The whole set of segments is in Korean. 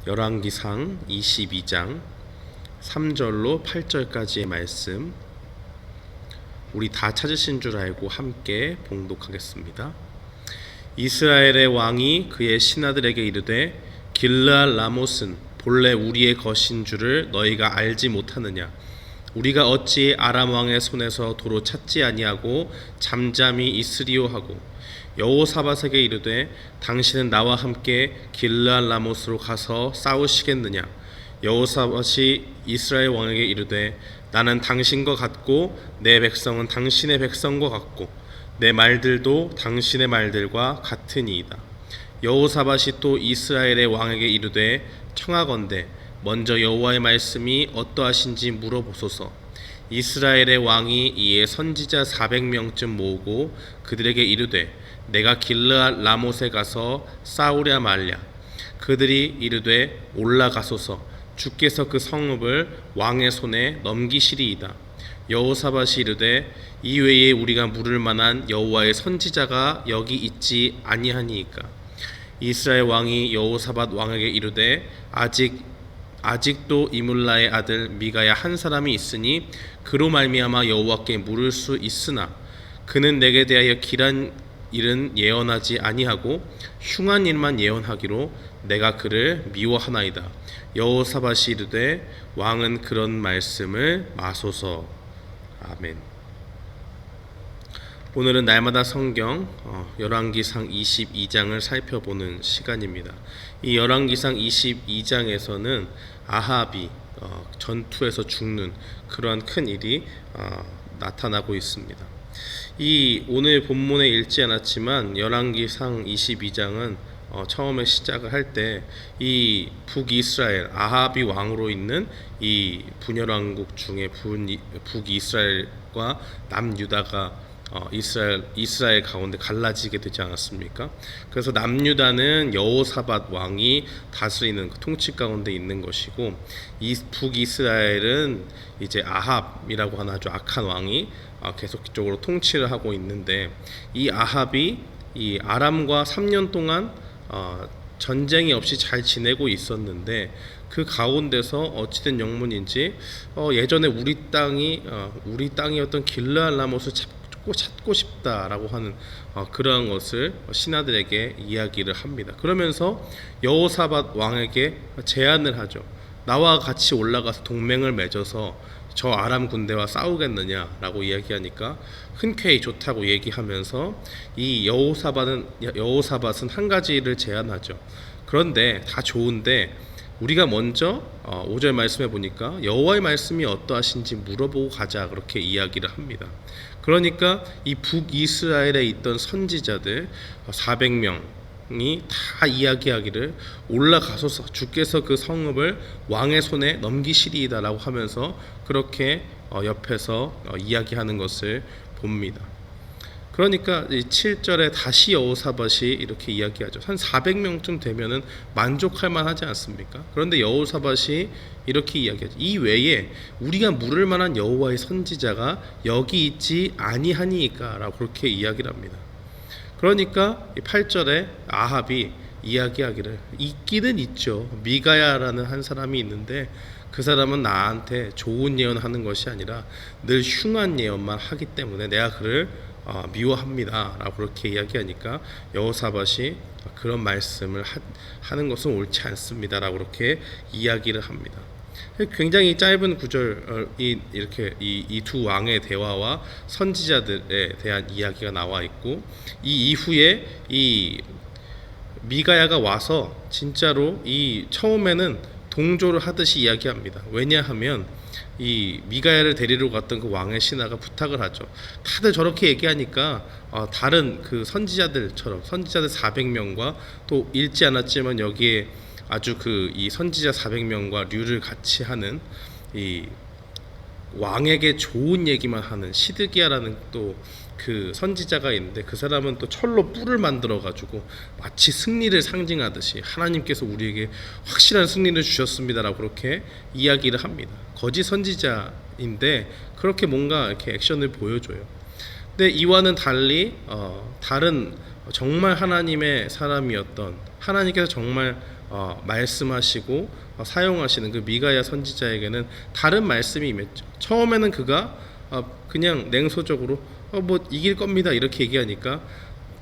열왕기상 22장 3절로 8절까지의 말씀, 우리 다 찾으신 줄 알고 함께 봉독하겠습니다. 이스라엘의 왕이 그의 신하들에게 이르되 길르앗 라못은 본래 우리의 것인 줄을 너희가 알지 못하느냐? 우리가 어찌 아람 왕의 손에서 도로 찾지 아니하고 잠잠히 있으리요 하고, 여호사밧에게 이르되 당신은 나와 함께 길르앗 라못으로 가서 싸우시겠느냐? 여호사밧이 이스라엘 왕에게 이르되 나는 당신과 같고 내 백성은 당신의 백성과 같고 내 말들도 당신의 말들과 같으니이다. 여호사밧이 또 이스라엘의 왕에게 이르되 청하건대 먼저 여호와의 말씀이 어떠하신지 물어보소서. 이스라엘의 왕이 이에 선지자 400명쯤 모으고 그들에게 이르되 내가 길르앗 라못에 가서 싸우랴 말랴. 그들이 이르되 올라가소서. 주께서 그 성읍을 왕의 손에 넘기시리이다. 여호사밧이 이르되 이외에 우리가 물을 만한 여호와의 선지자가 여기 있지 아니하니이까. 이스라엘 왕이 여호사밧 왕에게 이르되 아직도 이물라의 아들 미가야 한 사람이 있으니 그로 말미암아 여호와께 물을 수 있으나 그는 내게 대하여 길한 일은 예언하지 아니하고 흉한 일만 예언하기로 내가 그를 미워하나이다. 여호사밧이 이르되 왕은 그런 말씀을 마소서. 아멘. 오늘은 날마다 성경 열왕기상 22장을 살펴보는 시간입니다. 이 열왕기상 22장에서는 아합이 전투에서 죽는 그러한 큰 일이 나타나고 있습니다. 이 오늘 본문에 읽지 않았지만 열왕기상 22장은 처음에 시작을 할 때 이 북이스라엘 아합이 왕으로 있는 이 분열왕국 중에 북이스라엘과 남유다가 이스라엘 가운데 갈라지게 되지 않았습니까? 그래서 남유다는 여호사밧 왕이 다스리는 그 통치 가운데 있는 것이고, 이 북이스라엘은 이제 아합이라고 하는 아주 악한 왕이 계속적으로 통치를 하고 있는데, 이 아합이 이 아람과 3년 동안 전쟁이 없이 잘 지내고 있었는데, 그 가운데서 어찌된 영문인지 예전에 우리 땅이었던 길르앗 라못을 찾고 싶다라고 하는 그러한 것을 신하들에게 이야기를 합니다. 그러면서 여호사밧 왕에게 제안을 하죠. 나와 같이 올라가서 동맹을 맺어서 저 아람 군대와 싸우겠느냐라고 이야기하니까 흔쾌히 좋다고 얘기하면서 이 여호사밧은 한 가지를 제안하죠. 그런데 다 좋은데 우리가 먼저 5절 말씀해 보니까 여호와의 말씀이 어떠하신지 물어보고 가자, 그렇게 이야기를 합니다. 그러니까 이 북이스라엘에 있던 선지자들 400명이 다 이야기하기를 올라가소서, 주께서 그 성읍을 왕의 손에 넘기시리이다라고 하면서 그렇게 옆에서 이야기하는 것을 봅니다. 그러니까 7절에 다시 여호사밧이 이렇게 이야기하죠. 한 400명쯤 되면은 만족할 만하지 않습니까? 그런데 여호사밧이 이렇게 이야기하죠. 이 외에 우리가 물을 만한 여호와의 선지자가 여기 있지 아니하니까 라고 그렇게 이야기를 합니다. 그러니까 8절에 아합이 이야기하기를 있기는 있죠. 미가야라는 한 사람이 있는데 그 사람은 나한테 좋은 예언하는 것이 아니라 늘 흉한 예언만 하기 때문에 내가 그를 미워합니다 라고 그렇게 이야기하니까 여호사밧이 그런 말씀을 하는 것은 옳지 않습니다 라고 그렇게 이야기를 합니다. 굉장히 짧은 구절이 이렇게 이 두 왕의 대화와 선지자들에 대한 이야기가 나와 있고, 이 이후에 이 미가야가 와서 진짜로 이 처음에는 동조를 하듯이 이야기합니다. 왜냐하면 이 미가야를 데리러 갔던 그 왕의 신하가 부탁을 하죠. 다들 저렇게 얘기하니까 다른 그 선지자들처럼 선지자들 400명과 또 읽지 않았지만 여기에 아주 이 선지자 400명과 류를 같이 하는 이 왕에게 좋은 얘기만 하는 시드기야라는 또 그 선지자가 있는데, 그 사람은 또 철로 뿔을 만들어 가지고 마치 승리를 상징하듯이 하나님께서 우리에게 확실한 승리를 주셨습니다라고 그렇게 이야기를 합니다. 거짓 선지자인데 그렇게 뭔가 이렇게 액션을 보여줘요. 근데 이와는 달리 다른 정말 하나님의 사람이었던, 하나님께서 정말 말씀하시고 사용하시는 그 미가야 선지자에게는 다른 말씀이 임했죠. 처음에는 그가 그냥 냉소적으로 뭐 이길 겁니다 이렇게 얘기하니까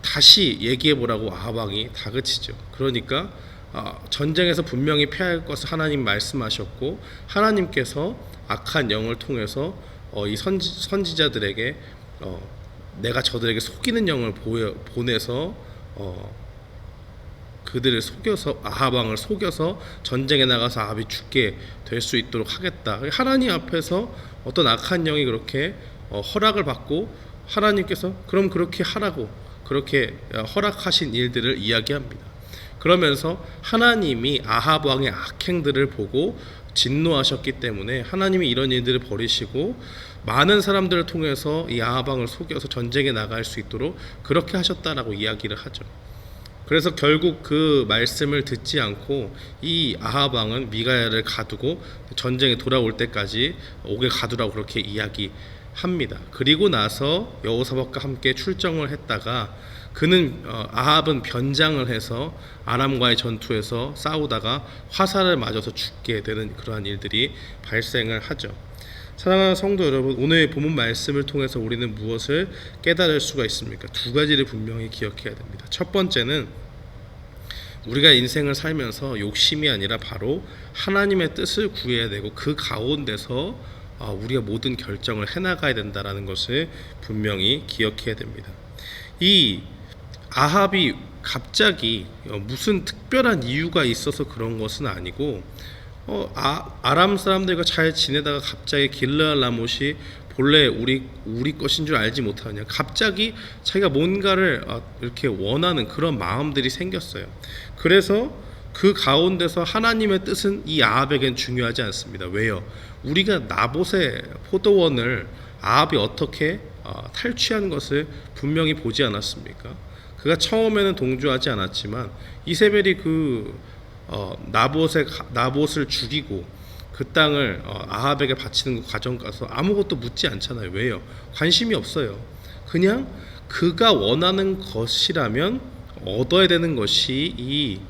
다시 얘기해 보라고 아합 왕이 다그치죠. 그러니까 전쟁에서 분명히 피할 것을 하나님 말씀하셨고 하나님께서 악한 영을 통해서 이 선지자들에게 내가 저들에게 속이는 영을 보내서 그들을 속여서 아합 왕을 속여서 전쟁에 나가서 아합이 죽게 될 수 있도록 하겠다. 하나님 앞에서 어떤 악한 영이 그렇게 허락을 받고 하나님께서 그럼 그렇게 하라고 그렇게 허락하신 일들을 이야기합니다. 그러면서 하나님이 아합 왕의 악행들을 보고 진노하셨기 때문에 하나님이 이런 일들을 버리시고 많은 사람들을 통해서 이 아합 왕을 속여서 전쟁에 나갈 수 있도록 그렇게 하셨다라고 이야기를 하죠. 그래서 결국 그 말씀을 듣지 않고 이 아합 왕은 미가야를 가두고 전쟁에 돌아올 때까지 옥에 가두라고 그렇게 이야기합니다. 그리고 나서 여호사밧과 함께 출정을 했다가 그는 아합은 변장을 해서 아람과의 전투에서 싸우다가 화살을 맞아서 죽게 되는 그러한 일들이 발생을 하죠. 사랑하는 성도 여러분, 오늘의 본문 말씀을 통해서 우리는 무엇을 깨달을 수가 있습니까? 두 가지를 분명히 기억해야 됩니다. 첫 번째는 우리가 인생을 살면서 욕심이 아니라 바로 하나님의 뜻을 구해야 되고 그 가운데서 우리가 모든 결정을 해나가야 된다는 것을 분명히 기억해야 됩니다. 이 아합이 갑자기 무슨 특별한 이유가 있어서 그런 것은 아니고 아람 사람들과 잘 지내다가 갑자기 길르앗 라못이 본래 우리 것인 줄 알지 못하냐 갑자기 자기가 뭔가를 이렇게 원하는 그런 마음들이 생겼어요. 그래서 그 가운데서 하나님의 뜻은 이 아합에겐 중요하지 않습니다. 왜요? 우리가 나봇의 포도원을 아합이 어떻게 탈취한 것을 분명히 보지 않았습니까? 그가 처음에는 동조하지 않았지만 이세벨이 나봇을 죽이고 그 땅을 아합에게 바치는 그 과정 가서 아무것도 묻지 않잖아요. 왜요? 관심이 없어요. 그냥 그가 원하는 것이라면 얻어야 되는 것이 이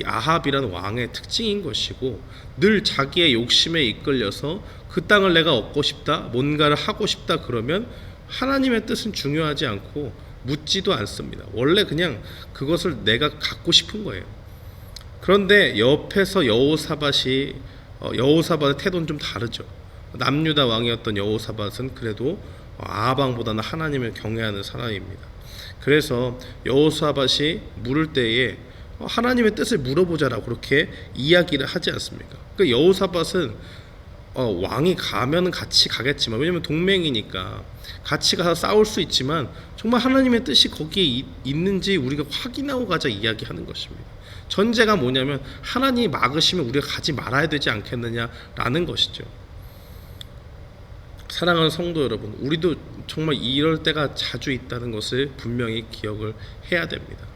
아합이라는 왕의 특징인 것이고 늘 자기의 욕심에 이끌려서 그 땅을 내가 얻고 싶다, 뭔가를 하고 싶다 그러면 하나님의 뜻은 중요하지 않고 묻지도 않습니다. 원래 그냥 그것을 내가 갖고 싶은 거예요. 그런데 옆에서 여호사밧의 태도는 좀 다르죠. 남유다 왕이었던 여호사밧은 그래도 아합 왕보다는 하나님을 경외하는 사람입니다. 그래서 여호사밧이 물을 때에 하나님의 뜻을 물어보자라고 그렇게 이야기를 하지 않습니까? 그러니까 여호사밧은 왕이 가면 같이 가겠지만 왜냐면 동맹이니까 같이 가서 싸울 수 있지만 정말 하나님의 뜻이 거기에 있는지 우리가 확인하고 가자 이야기하는 것입니다. 전제가 뭐냐면 하나님이 막으시면 우리가 가지 말아야 되지 않겠느냐라는 것이죠. 사랑하는 성도 여러분, 우리도 정말 이럴 때가 자주 있다는 것을 분명히 기억을 해야 됩니다.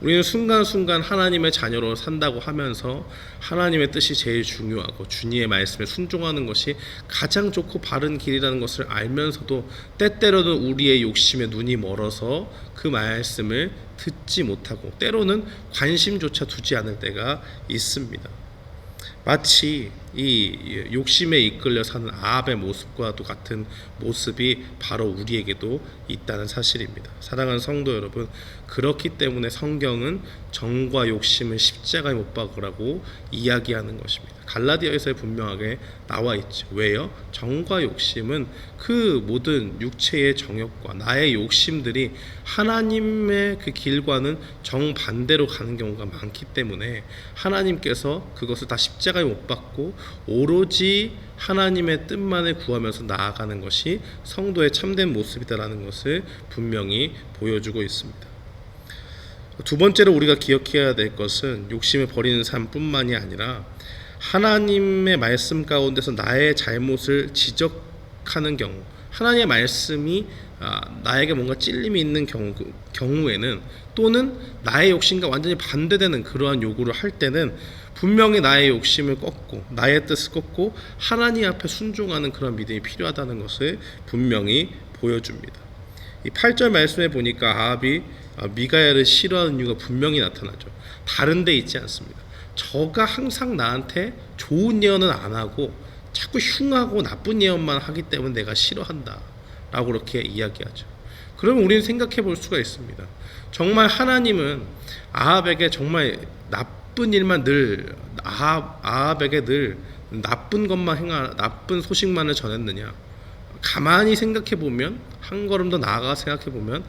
우리는 순간순간 하나님의 자녀로 산다고 하면서 하나님의 뜻이 제일 중요하고 주님의 말씀에 순종하는 것이 가장 좋고 바른 길이라는 것을 알면서도 때때로는 우리의 욕심에 눈이 멀어서 그 말씀을 듣지 못하고 때로는 관심조차 두지 않을 때가 있습니다. 마치 이 욕심에 이끌려 사는 아합의 모습과도 같은 모습이 바로 우리에게도 있다는 사실입니다. 사랑하는 성도 여러분, 그렇기 때문에 성경은 정과 욕심을 십자가에 못 박으라고 이야기하는 것입니다. 갈라디아에서 분명하게 나와 있죠. 왜요? 정과 욕심은 그 모든 육체의 정욕과 나의 욕심들이 하나님의 그 길과는 정반대로 가는 경우가 많기 때문에 하나님께서 그것을 다 십자가에 못 박고 오로지 하나님의 뜻만을 구하면서 나아가는 것이 성도의 참된 모습이다라는 것을 분명히 보여주고 있습니다. 두 번째로 우리가 기억해야 될 것은 욕심을 버리는 삶뿐만이 아니라 하나님의 말씀 가운데서 나의 잘못을 지적하는 경우, 하나님의 말씀이 나에게 뭔가 찔림이 있는 경우에는 또는 나의 욕심과 완전히 반대되는 그러한 요구를 할 때는 분명히 나의 욕심을 꺾고 나의 뜻을 꺾고 하나님 앞에 순종하는 그런 믿음이 필요하다는 것을 분명히 보여줍니다. 이 8절 말씀에 보니까 아합이 미가야를 싫어하는 이유가 분명히 나타나죠. 다른 데 있지 않습니다. 저가 항상 나한테 좋은 예언은 안 하고 자꾸 흉하고 나쁜 예언만 하기 때문에 내가 싫어한다 라고 그렇게 이야기하죠. 그러면 우리는 생각해 볼 수가 있습니다. 정말 하나님은 아합에게 정말 나쁜 일만 늘 아합에게 늘 나쁜 것만 나쁜 소식만을 전했느냐? 가만히 생각해 보면, 한 걸음 더 나아가 생각해 보면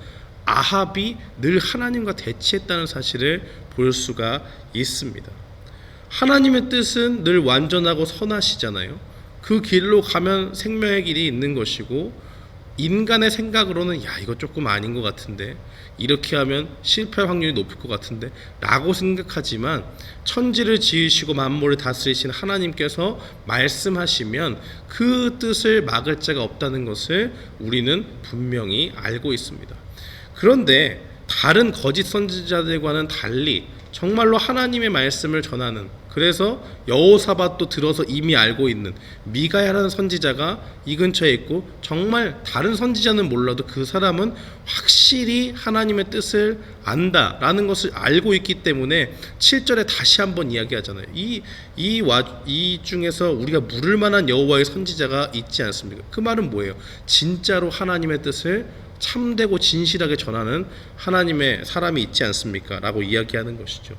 아합이 늘 하나님과 대치했다는 사실을 볼 수가 있습니다. 하나님의 뜻은 늘 완전하고 선하시잖아요. 그 길로 가면 생명의 길이 있는 것이고, 인간의 생각으로는 야, 이거 조금 아닌 것 같은데, 이렇게 하면 실패할 확률이 높을 것 같은데 라고 생각하지만, 천지를 지으시고 만물을 다스리신 하나님께서 말씀하시면 그 뜻을 막을 자가 없다는 것을 우리는 분명히 알고 있습니다. 그런데 다른 거짓 선지자들과는 달리 정말로 하나님의 말씀을 전하는, 그래서 여호사밧도 들어서 이미 알고 있는 미가야라는 선지자가 이 근처에 있고, 정말 다른 선지자는 몰라도 그 사람은 확실히 하나님의 뜻을 안다라는 것을 알고 있기 때문에 7절에 다시 한번 이야기하잖아요. 이 중에서 우리가 물을 만한 여호와의 선지자가 있지 않습니까? 그 말은 뭐예요? 진짜로 하나님의 뜻을 참되고 진실하게 전하는 하나님의 사람이 있지 않습니까? 라고 이야기하는 것이죠.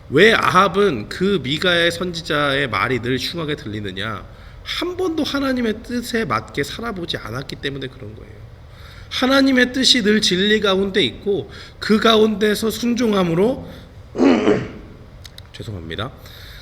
왜 아합은 그 미가의 선지자의 말이 늘 흉하게 들리느냐? 한 번도 하나님의 뜻에 맞게 살아보지 않았기 때문에 그런 거예요. 하나님의 뜻이 늘 진리 가운데 있고, 그 가운데서 순종함으로 죄송합니다.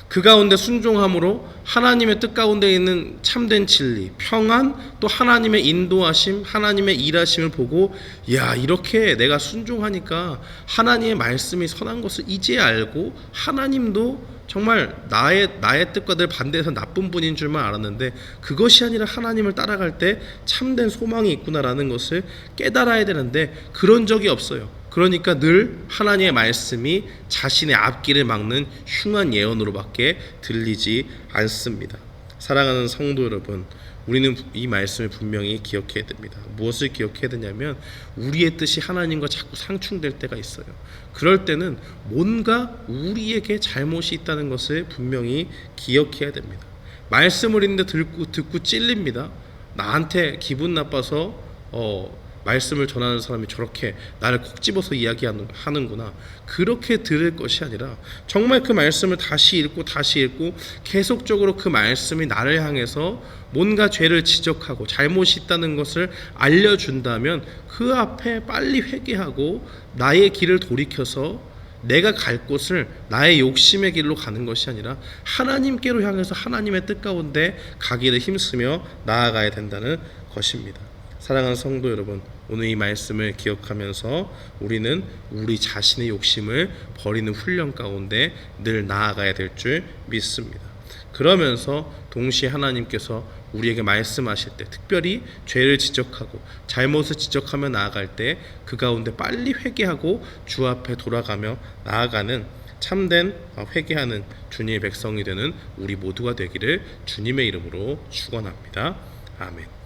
그 가운데 순종함으로 하나님의 뜻 가운데 있는 참된 진리, 평안, 또 하나님의 인도하심, 하나님의 일하심을 보고, 야, 이렇게 내가 순종하니까 하나님의 말씀이 선한 것을 이제 알고, 하나님도 정말 나의 뜻과 늘 반대해서 나쁜 분인 줄만 알았는데, 그것이 아니라 하나님을 따라갈 때 참된 소망이 있구나라는 것을 깨달아야 되는데 그런 적이 없어요. 그러니까 늘 하나님의 말씀이 자신의 앞길을 막는 흉한 예언으로밖에 들리지 않습니다. 사랑하는 성도 여러분, 우리는 이 말씀을 분명히 기억해야 됩니다. 무엇을 기억해야 되냐면, 우리의 뜻이 하나님과 자꾸 상충될 때가 있어요. 그럴 때는 뭔가 우리에게 잘못이 있다는 것을 분명히 기억해야 됩니다. 말씀을 있는데 듣고 찔립니다. 나한테 기분 나빠서 말씀을 전하는 사람이 저렇게 나를 콕 집어서 이야기하는구나, 그렇게 들을 것이 아니라 정말 그 말씀을 다시 읽고 계속적으로 그 말씀이 나를 향해서 뭔가 죄를 지적하고 잘못이 있다는 것을 알려준다면 그 앞에 빨리 회개하고 나의 길을 돌이켜서 내가 갈 곳을 나의 욕심의 길로 가는 것이 아니라 하나님께로 향해서 하나님의 뜻 가운데 가기를 힘쓰며 나아가야 된다는 것입니다. 사랑하는 성도 여러분, 오늘 이 말씀을 기억하면서 우리는 우리 자신의 욕심을 버리는 훈련 가운데 늘 나아가야 될 줄 믿습니다. 그러면서 동시에 하나님께서 우리에게 말씀하실 때, 특별히 죄를 지적하고 잘못을 지적하며 나아갈 때 그 가운데 빨리 회개하고 주 앞에 돌아가며 나아가는 참된 회개하는 주님의 백성이 되는 우리 모두가 되기를 주님의 이름으로 축원합니다. 아멘.